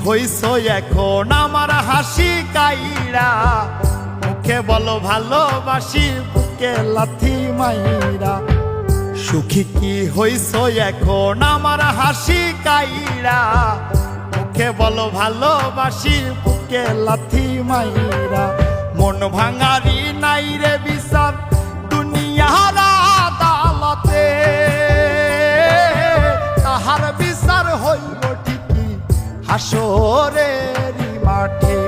হইছ এখন আমার হাসি কাইরা, মুখে বলো ভালোবাসি বুকে লাথি মাইরা। সুখী কি হইছ এখন আমার হাসি কাইরা, মুখে বলো ভালোবাসি বুকে লাথি মাইরা। মন ভাঙারি নাই রে বিচার দুনিয়ার আদালতে, তাহার বিচার হইব ঠিকই হাসরের মাঠে।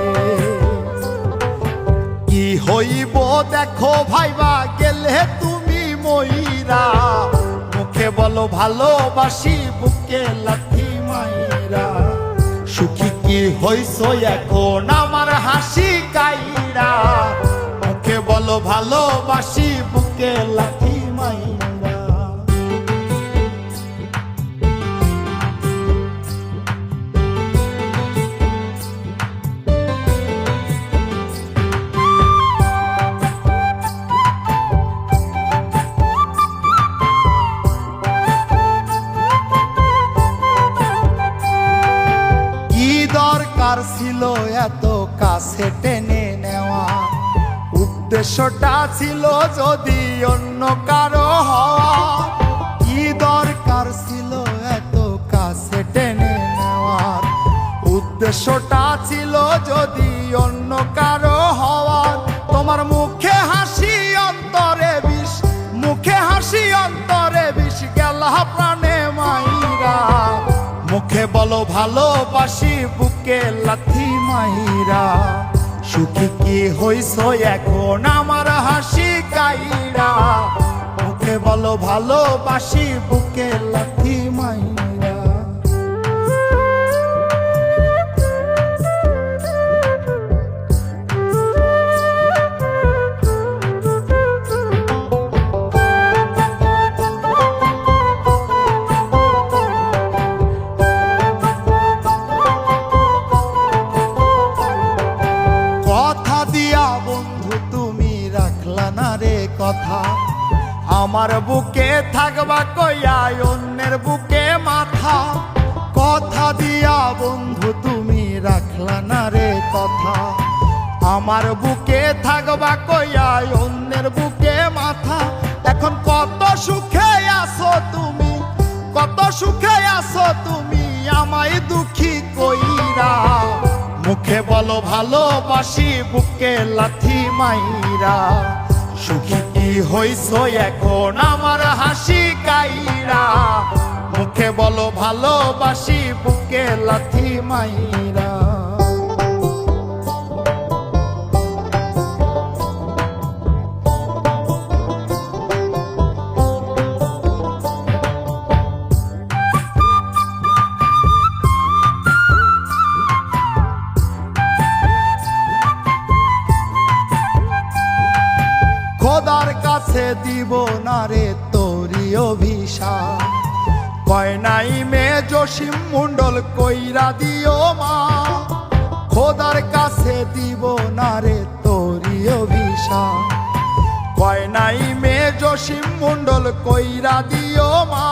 কি হইব দেখো ভাইবা গেলে তুমি মইরা, মুখে বলো ভালোবাসি বুকে লাথি মাইরা। সুখী কি হইছ এখন আমার হাসি কাইরা, মুখে বলো ভালোবাসি বুকে লাথি মাইরা। দরকার ছিল এত কাছে টেনে নেওয়া, উদ্দেশ্যটা ছিল যদি অন্য কারো হওয়া। কি দরকার ছিল এত কাছে টেনে নেওয়ার, উদ্দেশ্যটা ছিল যদি অন্য কারো হওয়ার। তোমার মুখে হাসি অন্তরে বিষ, মুখে হাসি অন্তরে বিষ গেলা প্রাণে মাইরা। মুখে বলো ভালোবাসি বুকে লাথি মাইরা। সুখী কি হইছ এখন আমার হাসি কাইরা, মুখে বলো ভালোবাসি বুকে লাথি মাইরা। কথা আমার বুকে থাকবা কইয়া অন্যের বুকে মাথা। কথা দিয়া বন্ধু তুমি রাখলা না রে কথা, আমার বুকে থাকবা কইয়া অন্যের বুকে মাথা। এখন কত সুখে আছো তুমি, কত সুখে আছো তুমি আমায় দুঃখী কইরা। মুখে বলো ভালোবাসি বুকে লাথি মাইরা। সুখী কি হইছ এখন আমার হাসি কাইরা, মুখে বলো ভালোবাসি বুকে লাথি মাইরা। খোদার কাছে দিব না রে তোরি অভিশাপ, কয় নাই মে জসিম মন্ডল কইরা দিও মা। খোদার কাছে দিব না রে তোরি অভিশাপ, কয় নাই মে জসিম মন্ডল কইরা দিও মা।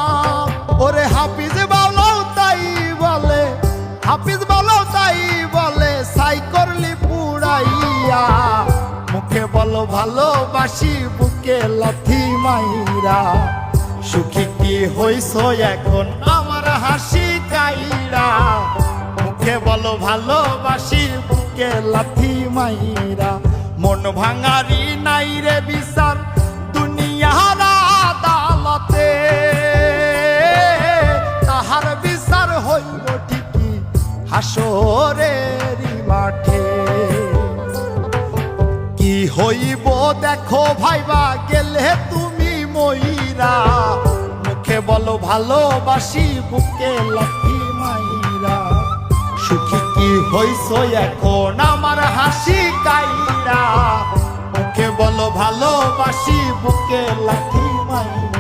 ওরে হাফিজ বলো তাই বলে, হাফিজ বলো তাই বলে সাই করলি পুরাইয়া। মুখে বলো ভালোবাসি বুকে লাথি মাইরা। সুখী কি হইছ এখন আমার হাসি কাইরা, মুখে বলো ভালোবাসি বুকে লাথি মাইরা। মন ভাঙারি নাই রে বিচার দুনিয়ার আদালতে, তাহার বিচার হইব ঠিকই হাসরের মাঠে। কি হইব দেখো ভাইবা গেলে তুমি মইরা, মুখে বলো ভালোবাসি বুকে লাথি মাইরা। সুখী কি হইছ এখন আমার হাসি কাইরা, মুখে বলো ভালোবাসি বুকে লাথি মাইরা।